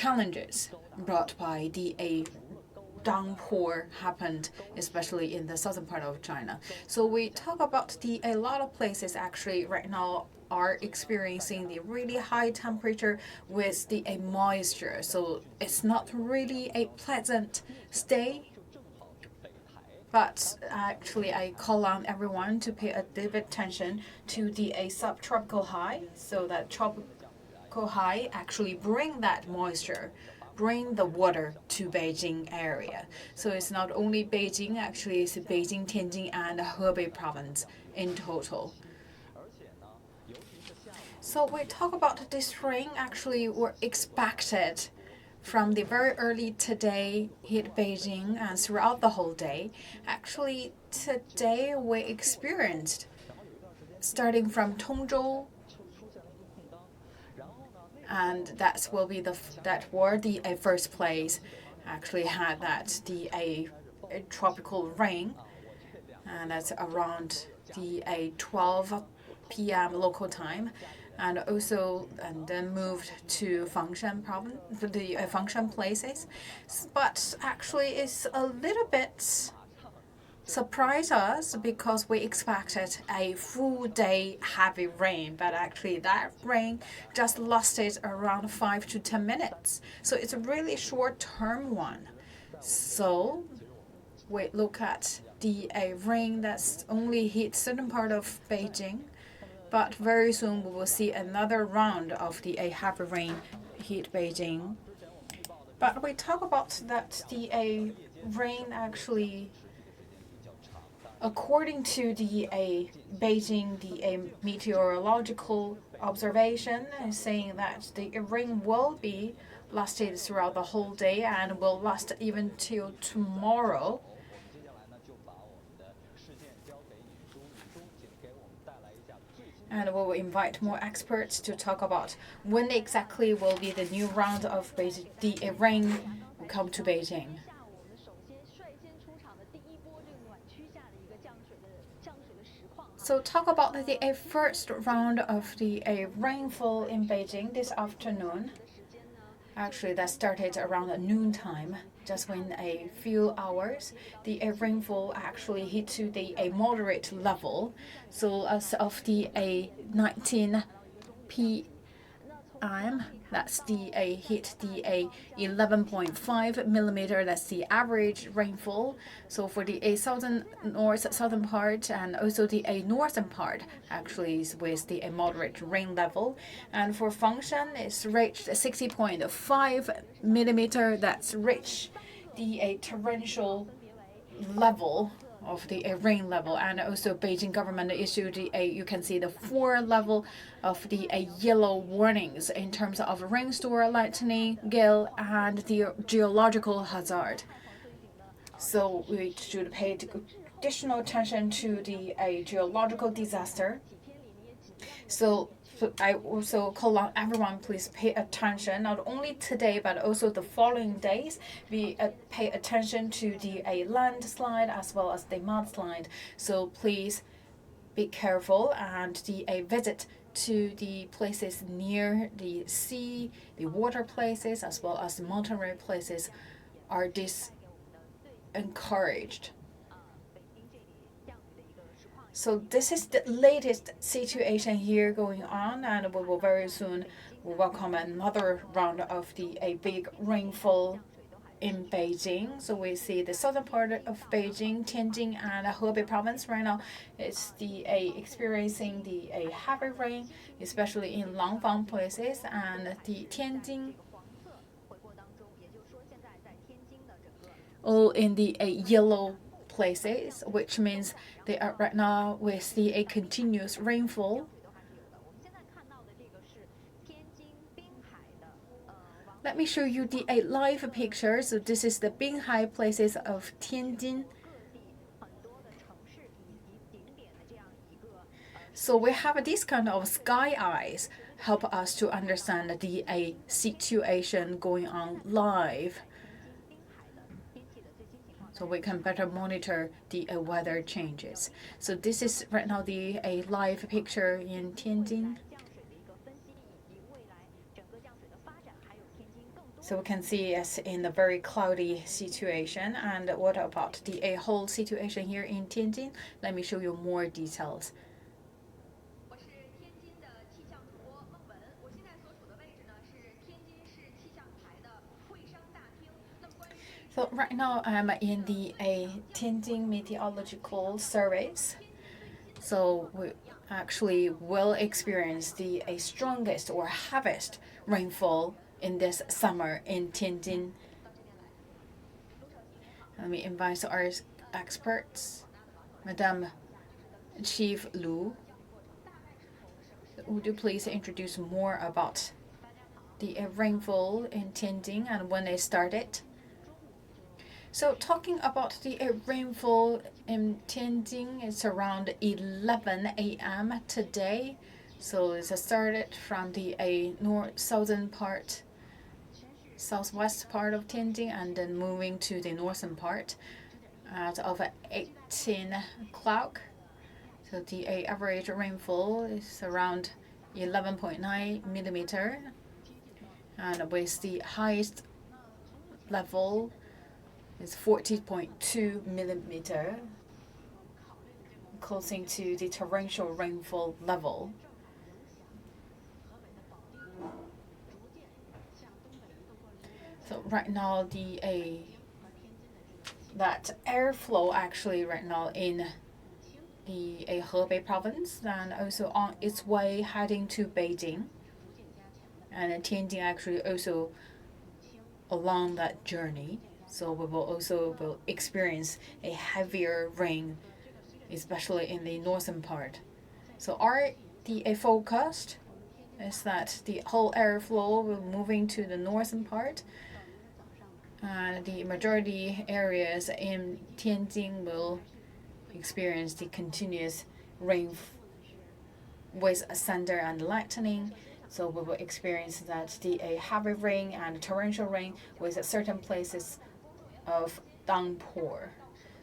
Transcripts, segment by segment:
challenges brought by the downpour happened, especially in the southern part of China. So we talk about a lot of places actually right now are experiencing the really high temperature with the moisture. So it's not really a pleasant stay. But actually, I call on everyone to pay a bit attention to the subtropical high, so that tropical high actually bring that moisture, bring the water to Beijing area. So it's not only Beijing, actually it's Beijing, Tianjin, and Hebei province in total. So we talk about this rain actually were expected from the very early today hit Beijing and throughout the whole day. Actually, today we experienced starting from Tongzhou, and that will be that were the first place actually had that the a tropical rain, and that's around the 12 p.m. local time. And also and then moved to Fangshan province, the Fangshan places. But actually it's a little bit surprised us because we expected a full day heavy rain, but actually that rain just lasted around 5 to 10 minutes. So it's a really short term one. So we look at the rain that's only hit certain part of Beijing, but very soon we will see another round of the heavy rain hit Beijing. But we talk about that the rain actually, according to the Beijing the meteorological observation, is saying that the rain will be lasted throughout the whole day and will last even till tomorrow. And we will invite more experts to talk about when exactly will be the new round of the rain will come to Beijing. So talk about the first round of the rainfall in Beijing this afternoon. Actually, that started around noontime. Just when a few hours, the rainfall actually hit to a moderate level. So as of the 19 p.m., that's the hit the 11.5 millimeter. That's the average rainfall. So for the southern part and also the northern part actually is with the moderate rain level. And for Fangshan, it's reached 60.5 millimeter. That's reached the torrential level of the rain level. And also Beijing government issued you can see the 4 level of the yellow warnings in terms of rainstorm, lightning, gale, and the geological hazard. So we should pay additional attention to the geological disaster. So I also call on everyone, please pay attention, not only today, but also the following days. We pay attention to the landslide as well as the mudslide. So please be careful and visit to the places near the sea, the water places, as well as the mountain range places are encouraged. So this is the latest situation here going on, and we will very soon welcome another round of the big rainfall in Beijing. So we see the southern part of Beijing, Tianjin, and Hebei province right now. It's the experiencing the heavy rain, especially in Langfang places, and the Tianjin all in the yellow places, which means they are right now with the continuous rainfall. Let me show you the live picture. So this is the Binhai places of Tianjin. So we have this kind of sky eyes help us to understand the situation going on live. So we can better monitor the weather changes. So this is right now the live picture in Tianjin. So we can see it's in a very cloudy situation. And what about the whole situation here in Tianjin? Let me show you more details. So right now I'm in the Tianjin Meteorological Service. So we actually will experience the strongest or heaviest rainfall in this summer in Tianjin. Let me invite our experts, Madam Chief Lu. Would you please introduce more about the rainfall in Tianjin and when it started? So talking about the rainfall in Tianjin, it's around 11 a.m. today. So it's started from the southern part, southwest part of Tianjin, and then moving to the northern part at over 18 o'clock. So the average rainfall is around 11.9 millimeter, and with the highest level is 40.2 millimeter, closing to the torrential rainfall level. So right now that airflow actually right now in the Hebei province and also on its way heading to Beijing, and Tianjin actually also along that journey. So we will also experience a heavier rain, especially in the northern part. So the forecast is that the whole airflow will moving to the northern part, and the majority areas in Tianjin will experience the continuous rain with thunder and lightning. So we will experience that the heavy rain and torrential rain with certain places of downpour.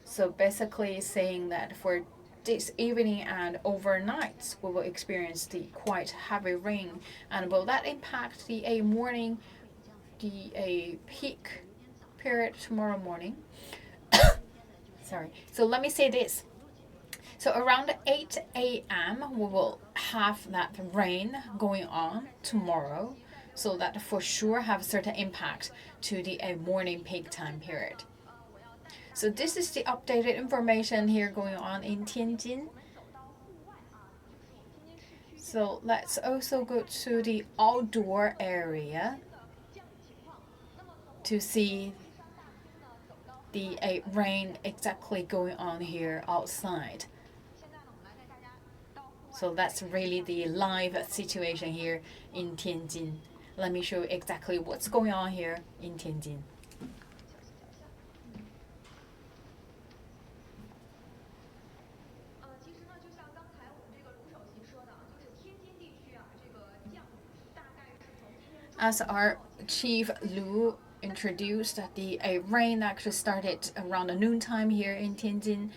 So basically saying that for this evening and overnight, we will experience the quite heavy rain. And will that impact the morning, the peak period tomorrow morning? Sorry. So let me say this. So around 8 a.m. we will have that rain going on tomorrow. So that for sure have certain impact to the morning peak time period. So this is the updated information here going on in Tianjin. So let's also go to the outdoor area to see the rain exactly going on here outside. So that's really the live situation here in Tianjin. Let me show you exactly what's going on here in Tianjin. As our Chief Lu introduced, the rain actually started around the noontime here in Tianjin.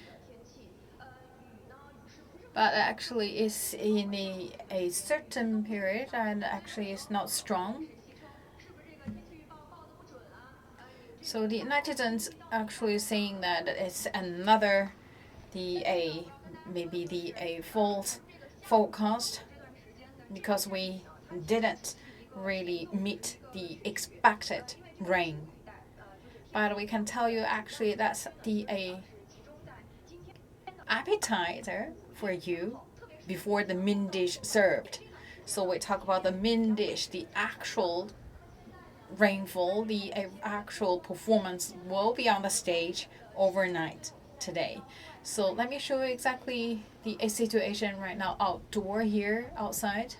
But actually it's in a certain period and actually it's not strong. So the netizens actually saying that it's another maybe the false forecast because we didn't really meet the expected rain. But we can tell you actually that's the appetizer for you before the main dish served. So we talk about the main dish, the actual rainfall, the actual performance will be on the stage overnight today. So let me show you exactly the situation right now outdoor here outside.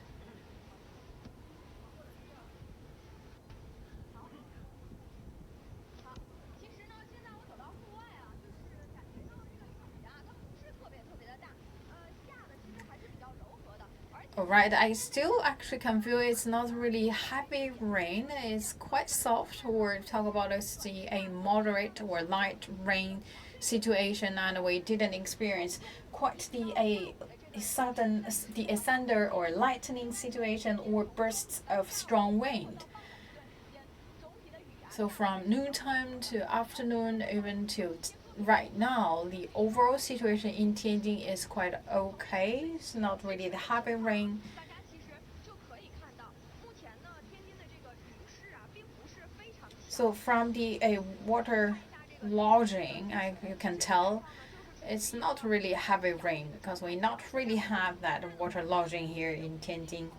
Alright, I still actually can feel it's not really heavy rain. It's quite soft, or talk about a moderate or light rain situation, and we didn't experience quite the sudden the thunder or lightning situation or bursts of strong wind. So from noontime to afternoon, even till right now, the overall situation in Tianjin is quite okay. It's not really the heavy rain. So from the water lodging, you can tell it's not really heavy rain because we not really have that water lodging here in Tianjin.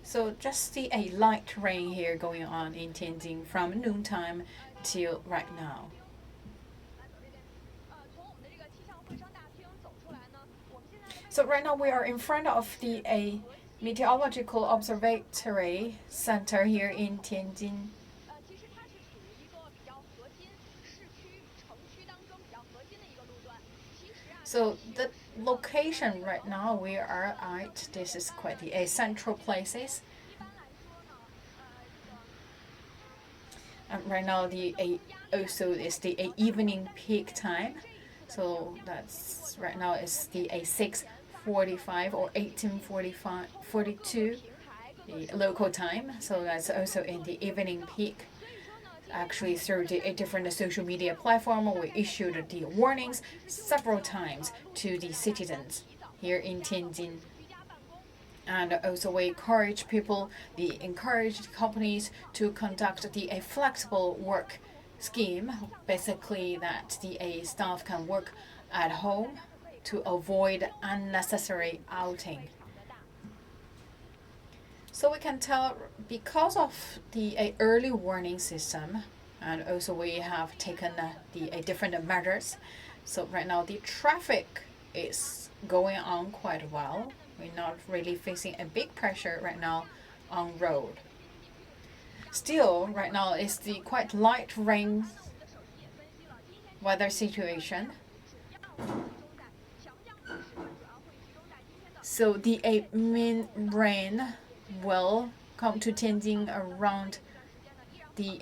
So just see a light rain here going on in Tianjin from noontime till right now. So right now we are in front of the meteorological observatory center here in Tianjin. So the location right now we are at, this is quite the central places. And right now the also is the evening peak time. So that's right now is the 6:45 or 18:42 the local time. So that's also in the evening peak. Actually, through the different social media platform, we issued the warnings several times to the citizens here in Tianjin. And also we encourage companies to conduct the flexible work scheme, basically that the staff can work at home to avoid unnecessary outing. So we can tell because of the early warning system, and also we have taken the different measures. So right now the traffic is going on quite well. We're not really facing a big pressure right now on road. Still, right now it's the quite light rain weather situation. So the main rain will come to Tianjin around the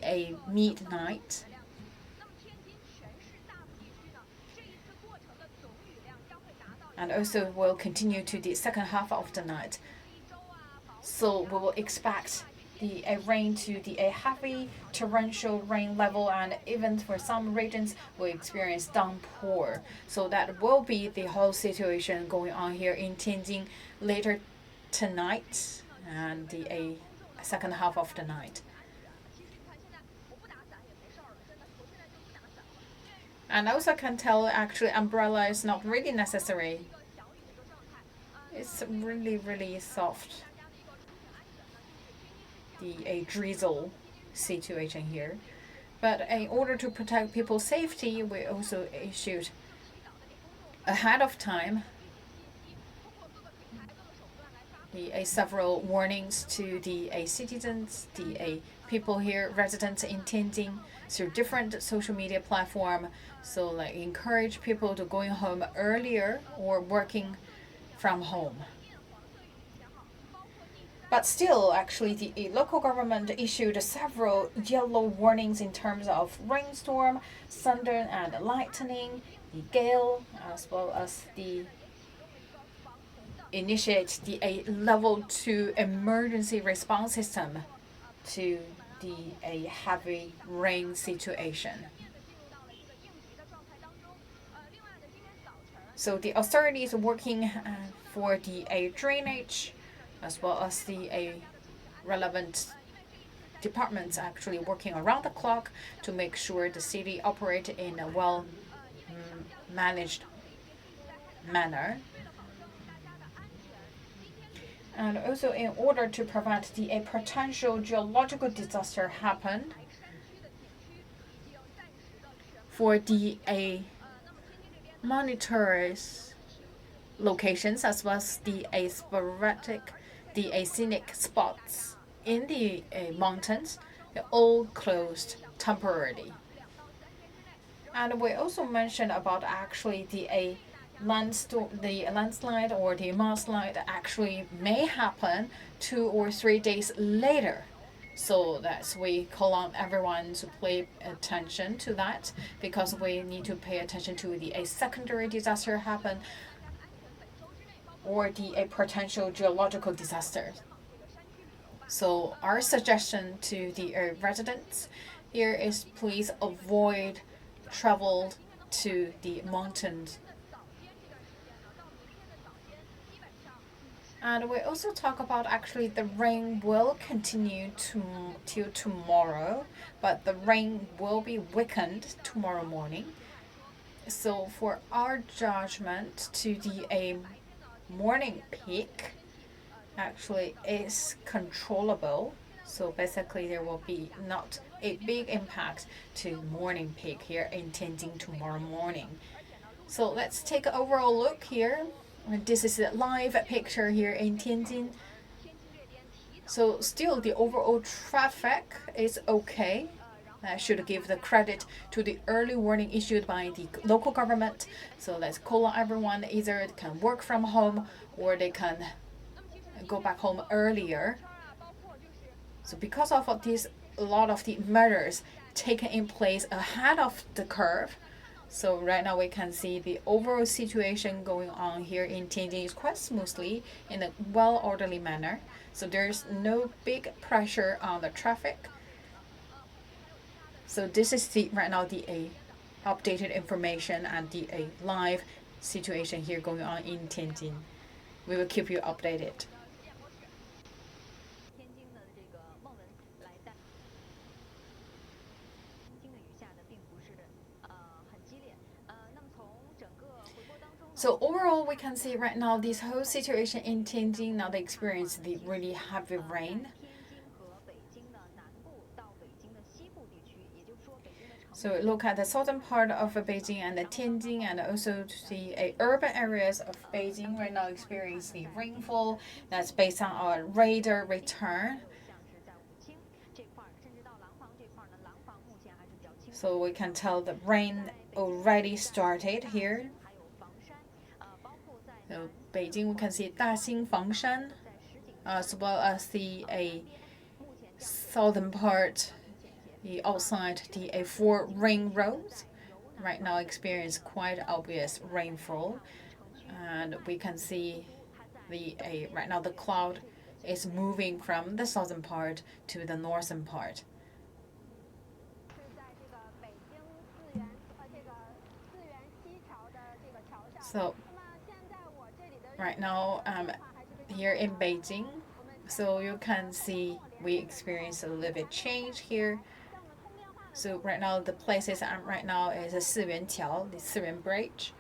midnight. And also will continue to the second half of the night. So we will expect the rain to the heavy torrential rain level, and even for some regions will experience downpour. So that will be the whole situation going on here in Tianjin later tonight and the second half of the night. And also can tell actually umbrella is not really necessary. It's really soft. The drizzle situation here. But in order to protect people's safety, we also issued ahead of time the several warnings to the citizens, the people here, residents in Tianjin, through different social media platform. So like encourage people to going home earlier or working from home. But still, actually, the local government issued several yellow warnings in terms of rainstorm, thunder and lightning, the gale, as well as the initiate the level 2 emergency response system to the heavy rain situation. So the authorities are working for the drainage, as well as the relevant departments actually working around the clock to make sure the city operate in a well managed manner. And also in order to prevent the potential geological disaster happen, for the monitors locations as well as the sporadic, the scenic spots in the mountains, they're all closed temporarily. And we also mentioned about actually the landslide or the mudslide actually may happen 2 or 3 days later. So that's we call on everyone to pay attention to that, because we need to pay attention to the secondary disaster happen or the potential geological disasters. So our suggestion to the residents here is please avoid travel to the mountains. And we also talk about actually the rain will continue till tomorrow, but the rain will be weakened tomorrow morning. So for our judgment to the morning peak actually is controllable. So basically there will be not a big impact to morning peak here in Tianjin tomorrow morning. So let's take an overall look here. This is a live picture here in Tianjin. So still the overall traffic is okay. I should give the credit to the early warning issued by the local government. So let's call on everyone, either they can work from home or they can go back home earlier. So because of this, a lot of the measures taken in place ahead of the curve. So right now we can see the overall situation going on here in Tianjin is quite smoothly in a well-orderly manner. So there's no big pressure on the traffic. So this is right now the updated information and the live situation here going on in Tianjin. We will keep you updated. So overall, we can see right now this whole situation in Tianjin, now they experience the really heavy rain. So look at the southern part of Beijing and the Tianjin, and also the urban areas of Beijing right now experience the rainfall that's based on our radar return. So we can tell the rain already started here. So Beijing, we can see Daxing, Fangshan, as well as the southern part, the outside the four ring roads. Right now experience quite obvious rainfall, and we can see the right now the cloud is moving from the southern part to the northern part. So right now here in Beijing, so you can see we experience a little bit change here. So right now the places I'm right now is a Siyuan-Tiao, the Siyuan Bridge.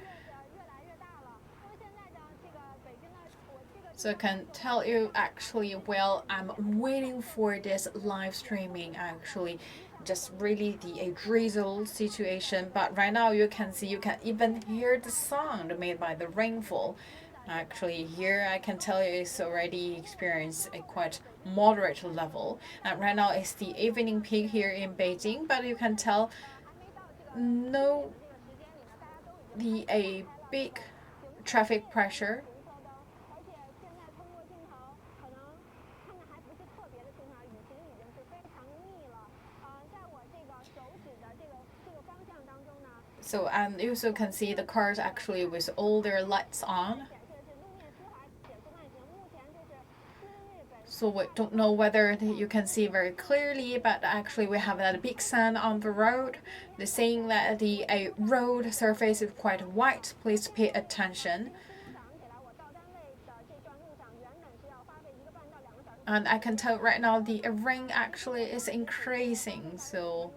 So I can tell you actually, well, I'm waiting for this live streaming actually, just really the drizzle situation. But right now you can see, you can even hear the sound made by the rainfall. Actually, here I can tell you it's already experienced a quite moderate level. And right now it's the evening peak here in Beijing, but you can tell no a big traffic pressure. So you also can see the cars actually with all their lights on. So we don't know whether you can see very clearly, but actually we have that big sign on the road. They're saying that the road surface is quite white. Please pay attention. And I can tell right now the rain actually is increasing. So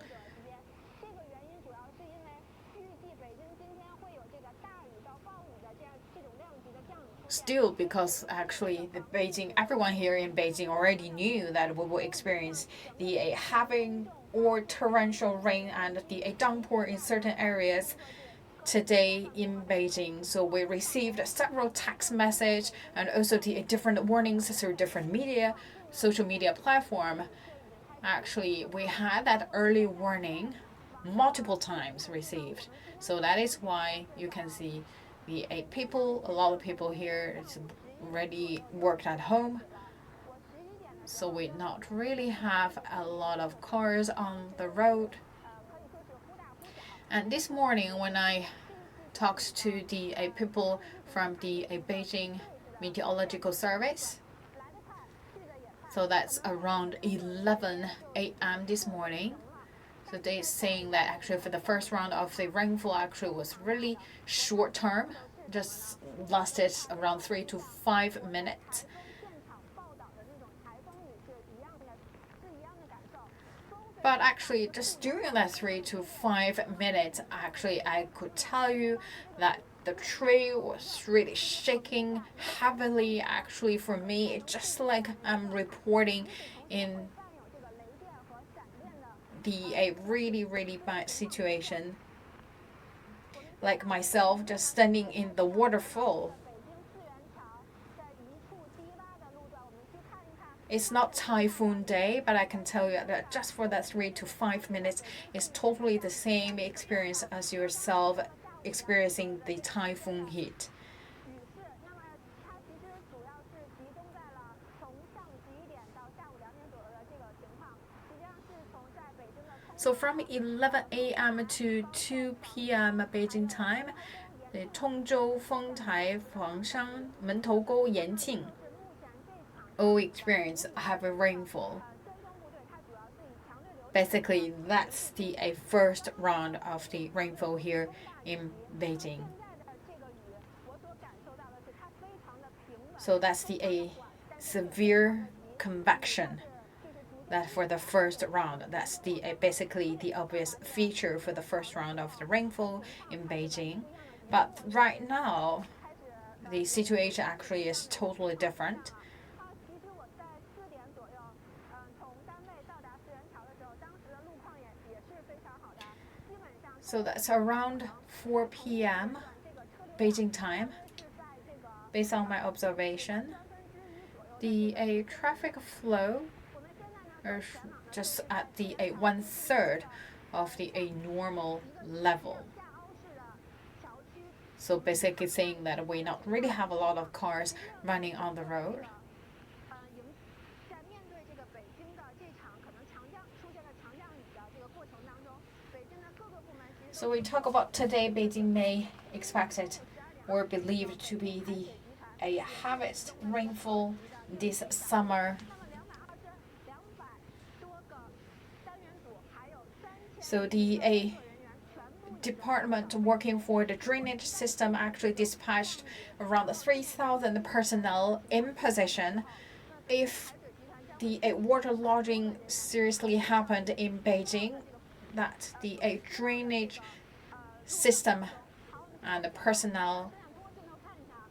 still, because actually the Beijing, everyone here in Beijing already knew that we will experience the heavy or torrential rain and the downpour in certain areas today in Beijing. So we received several text message and also the different warnings through different media, social media platform. Actually, we had that early warning multiple times received. So that is why you can see the a lot of people here it's already worked at home. So we not really have a lot of cars on the road. And this morning when I talked to the people from the Beijing Meteorological Service, So that's around 11 a.m. this morning. So they're saying that actually for the first round of the rainfall actually was really short term, just lasted around 3 to 5 minutes. But actually, just during that 3 to 5 minutes, actually, I could tell you that the tree was really shaking heavily. Actually, for me, it's just like I'm reporting in a really, really bad situation. Like myself, just standing in the waterfall. It's not typhoon day, but I can tell you that just for that 3 to 5 minutes, it's totally the same experience as yourself experiencing the typhoon heat. So from 11 a.m. to 2 p.m. Beijing time, the Tongzhou, Fengtai, Huangshan, Mentoukou, Yanqing all experience heavy rainfall. Basically, that's the first round of the rainfall here in Beijing. So that's the severe convection. That for the first round, that's the basically the obvious feature for the first round of the rainfall in Beijing. But right now, the situation actually is totally different. So that's around 4 p.m. Beijing time. Based on my observation, the traffic flow is just at the 1/3 of the normal level. So basically saying that we not really have a lot of cars running on the road. So we talk about today, Beijing may expected or believed to be a heaviest rainfall this summer. So the department working for the drainage system actually dispatched around 3,000 personnel in position. If the waterlogging seriously happened in Beijing, that the drainage system and the personnel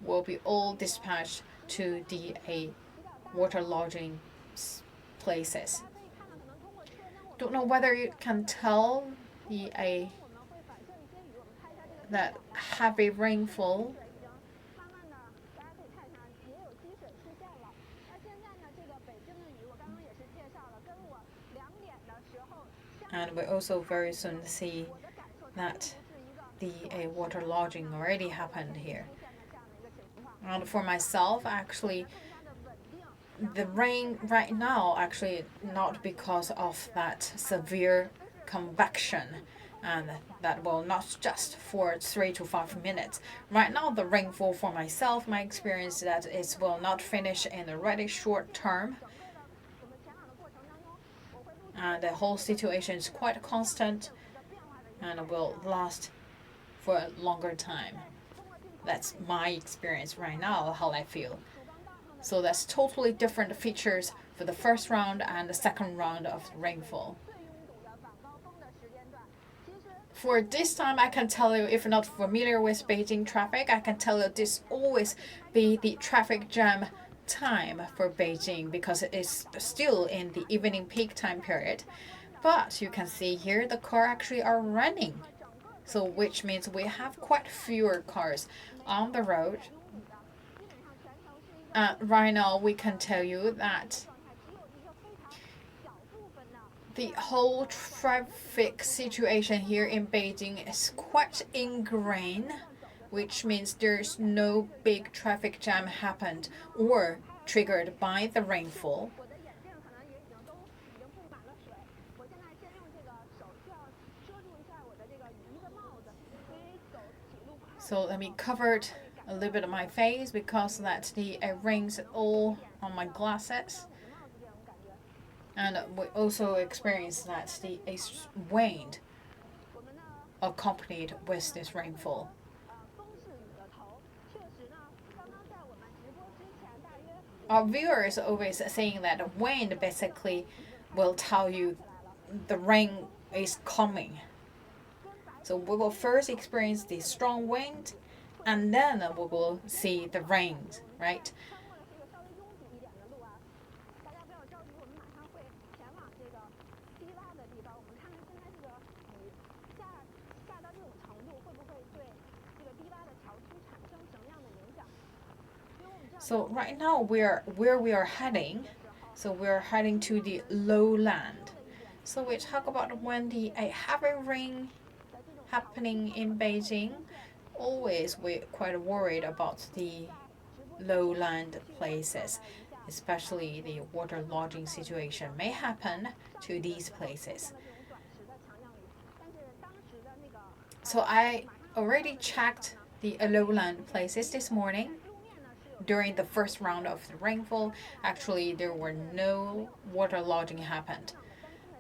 will be all dispatched to the waterlogging places. Don't know whether you can tell that heavy rainfall and we also very soon see that the waterlogging already happened here. And for myself, actually, the rain right now actually not because of that severe convection, and that will not just for 3 to 5 minutes. Right now, the rainfall for myself, my experience that it will not finish in a really short term. And the whole situation is quite constant and will last for a longer time. That's my experience right now, how I feel. So that's totally different features for the first round and the second round of rainfall. For this time, I can tell you, if not familiar with Beijing traffic, I can tell you this always be the traffic jam time for Beijing because it is still in the evening peak time period. But you can see here the car actually are running. So which means we have quite fewer cars on the road. Right now, we can tell you that the whole traffic situation here in Beijing is quite ingrained, which means there's no big traffic jam happened or triggered by the rainfall. So let me cover it a little bit of my face because that the rain's all on my glasses. And we also experienced that the wind accompanied with this rainfall. Our viewers always saying that wind basically will tell you the rain is coming. So we will first experience the strong wind, and then we will see the rain, right? So right now where we are heading, so we're heading to the lowland. So we talk about when the heavy rain happening in Beijing. Always we're quite worried about the lowland places, especially the water lodging situation may happen to these places. So I already checked the lowland places this morning. During the first round of the rainfall, actually there were no water lodging happened.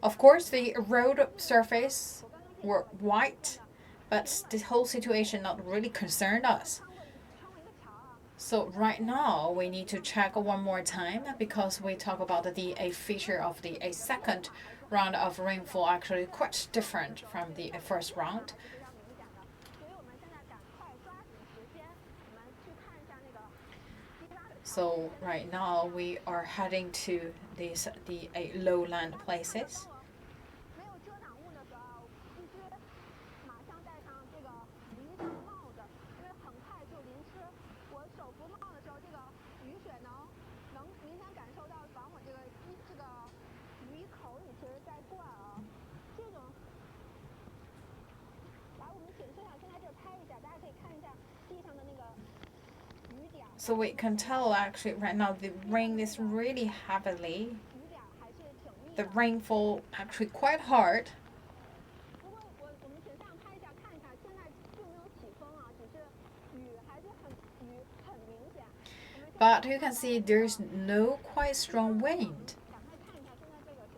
Of course, the road surface were white, but this whole situation not really concerned us. So right now we need to check one more time because we talk about the a feature of the a second round of rainfall actually quite different from the first round. So right now we are heading to the lowland places. So we can tell actually right now the rain is really heavily. The rainfall actually quite hard. But you can see there's no quite strong wind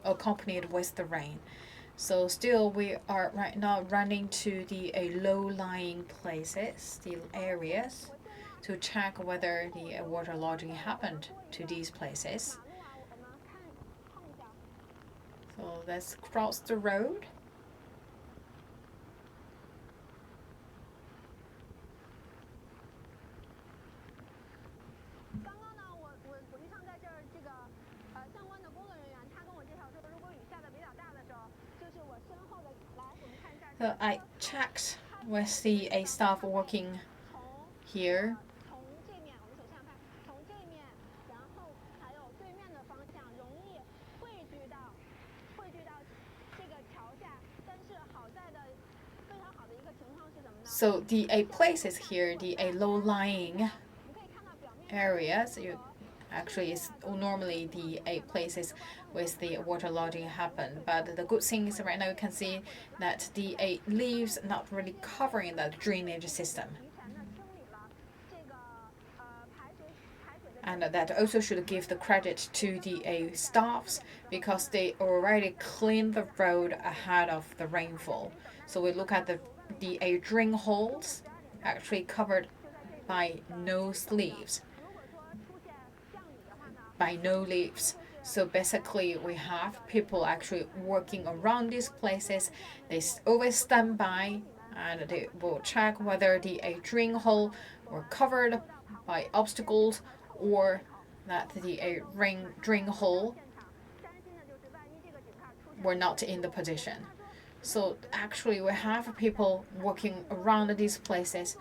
accompanied with the rain. So still we are right now running to the low-lying places, the areas, to check whether the water lodging happened to these places. So let's cross the road. So I checked with the staff working here. So the places here, the low-lying areas, actually is normally the places with the water lodging happen. But the good thing is right now you can see that the leaves not really covering the drainage system. And that also should give the credit to the staffs because they already cleaned the road ahead of the rainfall. So we look at the drain holes actually covered by no leaves. By no leaves. So basically, we have people actually working around these places. They always stand by and they will check whether the drain hole were covered by obstacles or that the drain hole were not in the position. So actually, we have people working around these places.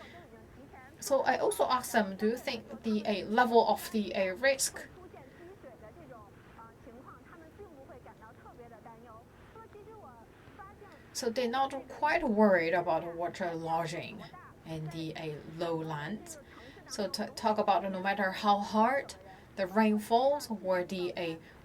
So I also asked them, do you think the level of the risk? So they're not quite worried about water lodging in the lowlands. So to talk about no matter how hard the rain falls or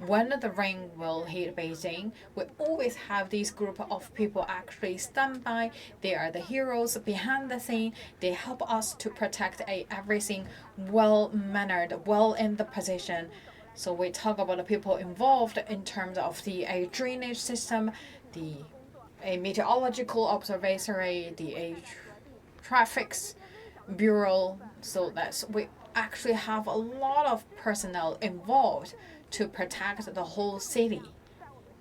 when the rain will hit Beijing, we always have this group of people actually stand by. They are the heroes behind the scene. They help us to protect everything well mannered, well in the position. So we talk about the people involved in terms of the drainage system, the a meteorological observatory, the traffic bureau. So that's we actually have a lot of personnel involved to protect the whole city.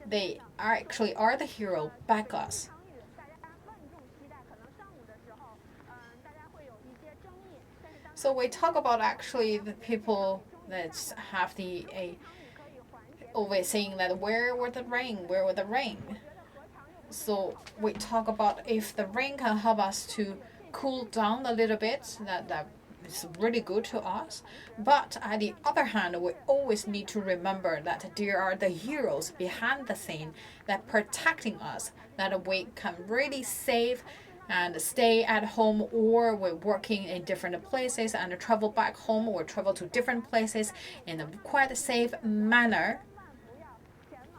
They actually are the hero back us. So we talk about actually the people that have the always saying that where would the rain, where would the rain. So we talk about if the rain can help us to cool down a little bit, that is really good to us. But on the other hand, we always need to remember that there are the heroes behind the scene that protecting us, that we can really save and stay at home, or we're working in different places and travel back home or travel to different places in a quite safe manner.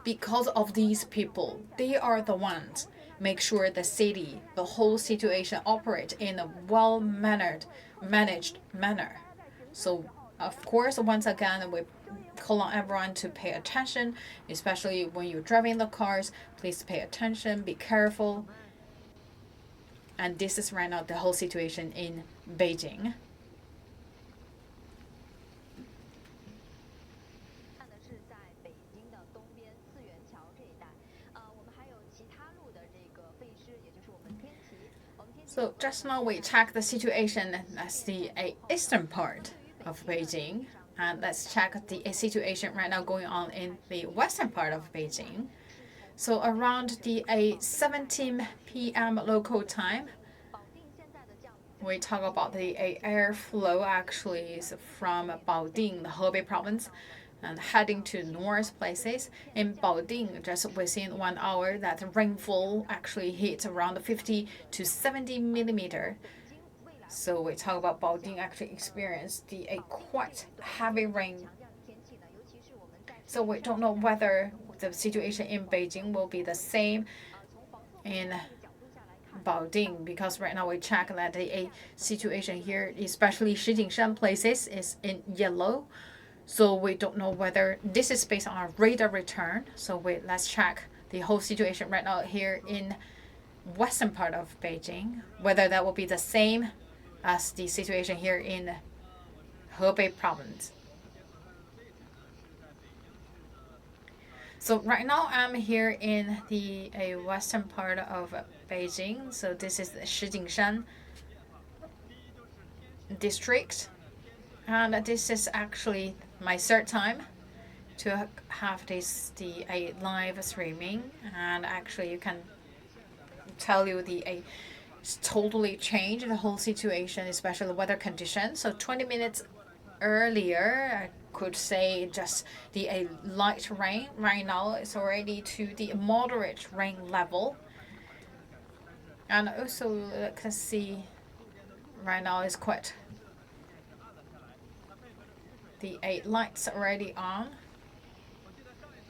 Because of these people, they are the ones make sure the city, the whole situation operate in a managed manner. So of course, once again, we call on everyone to pay attention, especially when you're driving the cars. Please pay attention, be careful. And this is right now the whole situation in Beijing. So just now we check the situation. That's the eastern part of Beijing. And let's check the situation right now going on in the western part of Beijing. So around the 17 p.m. local time, we talk about the airflow actually is from Baoding, the Hebei province, and heading to north places. In Baoding, just within 1 hour, that rainfall actually hit around 50 to 70 millimeter. So we talk about Baoding actually experienced the quite heavy rain. So we don't know whether the situation in Beijing will be the same in Baoding, because right now we check that the situation here, especially Shijingshan places, is in yellow. So we don't know whether this is based on our radar return. So let's check the whole situation right now here in western part of Beijing, whether that will be the same as the situation here in Hebei province. So right now I'm here in the western part of Beijing. So this is the Shijingshan district, and this is actually my third time to have the live streaming, and actually you can tell you it's totally changed the whole situation, especially the weather conditions. So 20 minutes earlier, I could say just the light rain. Right now it's already to the moderate rain level. And also you can see right now is quite the lights already on,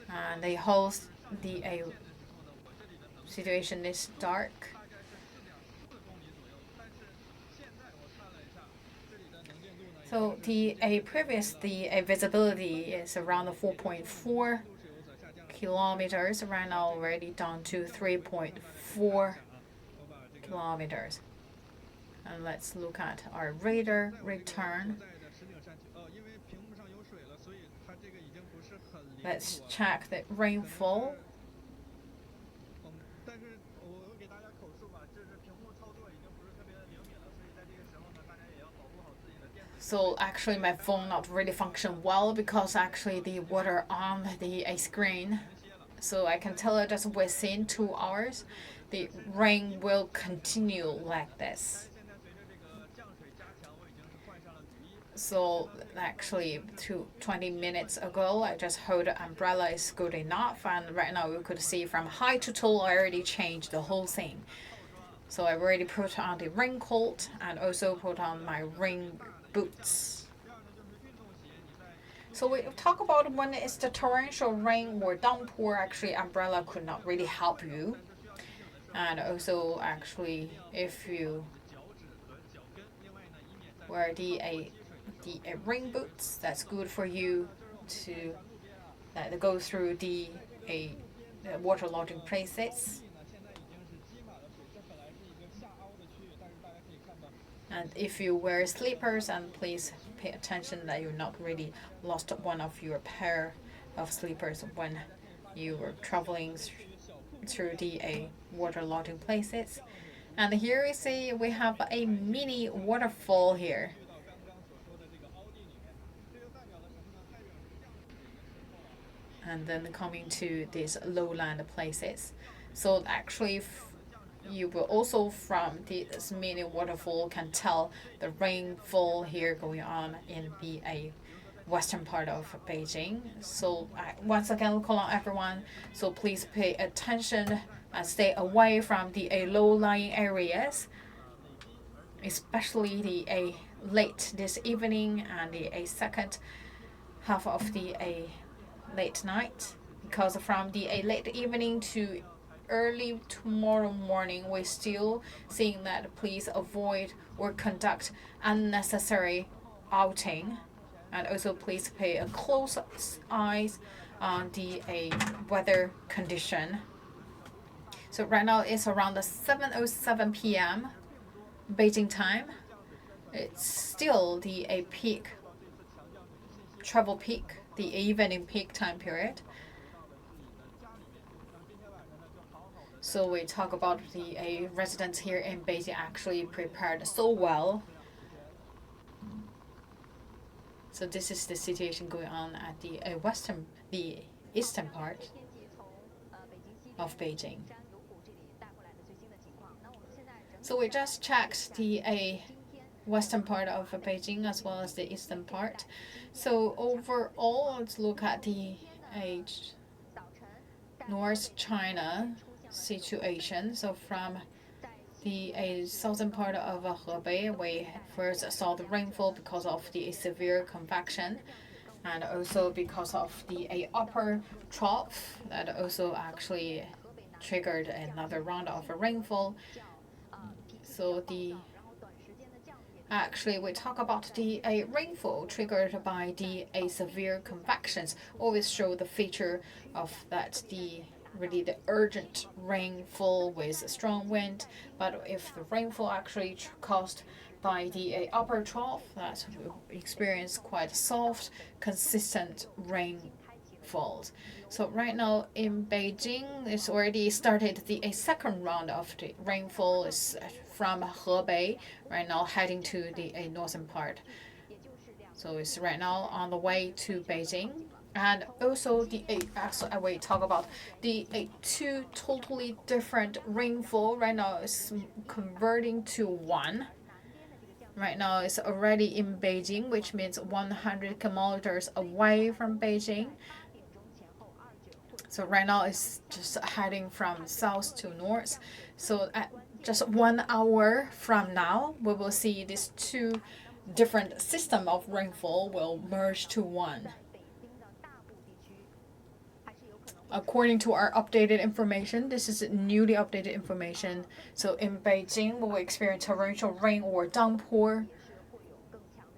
and the whole situation is dark. So the previous visibility is around 4.4 kilometers. Right now already down to 3.4 kilometers. And let's look at our radar return. Let's check the rainfall. So actually my phone not really function well because actually the water on the screen. So I can tell it just within 2 hours, the rain will continue like this. So actually 20 minutes ago, I just heard the umbrella is good enough. And right now you could see from high to low, I already changed the whole thing. So I already put on the raincoat and also put on my rain boots. So we talk about when it's the torrential rain or downpour, actually umbrella could not really help you. And also actually if you wear the rain boots, that's good for you to go through the waterlogging places. And if you wear slippers, and please pay attention that you're not really lost one of your pair of slippers when you were traveling through the waterlogging places. And here we see we have a mini waterfall here. And then coming to these lowland places. So actually you will also from this mini waterfall can tell the rainfall here going on in the western part of Beijing. So once again, we call on everyone, so please pay attention and stay away from the low-lying areas, especially the late this evening and the second half of the late night, because from the late evening to early tomorrow morning, we're still seeing that please avoid or conduct unnecessary outing, and also please pay a close eyes on the weather condition. So right now it's around 7:07 p.m. Beijing time. It's still the peak travel peak, the evening peak time period. So we talk about the residents here in Beijing actually prepared so well. So this is the situation going on at the eastern part of Beijing. So we just checked the western part of Beijing as well as the eastern part. So overall, let's look at the North China situation. So from the southern part of Hebei, we first saw the rainfall because of the severe convection, and also because of the upper trough that also actually triggered another round of rainfall. So actually, we talk about the rainfall triggered by the severe convections. Always show the feature of that the urgent rainfall with strong wind. But if the rainfall actually caused by the upper trough, that will experience quite soft, consistent rainfalls. So right now in Beijing, it's already started the second round of the rainfall is from Hebei, right now heading to the northern part. So it's right now on the way to Beijing. And also we talk about the two totally different rainfall. Right now it's converting to one. Right now it's already in Beijing, which means 100 kilometers away from Beijing. So right now it's just heading from south to north. So at just 1 hour from now, we will see these two different system of rainfall will merge to one. According to our updated information, this is newly updated information. So in Beijing, we will experience torrential rain or downpour.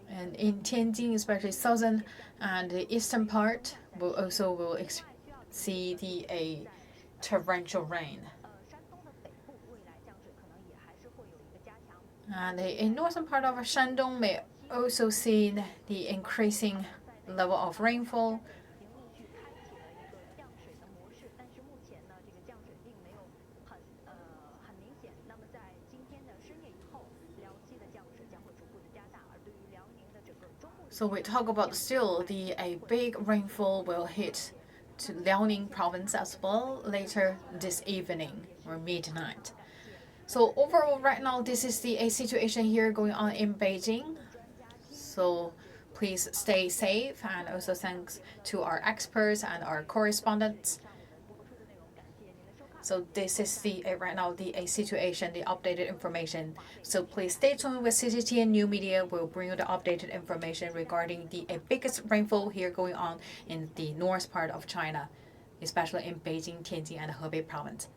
And in Tianjin, especially southern and the eastern part, will see the torrential rain. And the northern part of Shandong may also see the increasing level of rainfall. So we talk about still a big rainfall will hit to Liaoning province as well later this evening or midnight. So overall, right now, this is the situation here going on in Beijing. So please stay safe, and also thanks to our experts and our correspondents. So this is right now the situation, the updated information. So please stay tuned with CCTN New Media. We'll bring you the updated information regarding the biggest rainfall here going on in the north part of China, especially in Beijing, Tianjin, and Hebei province.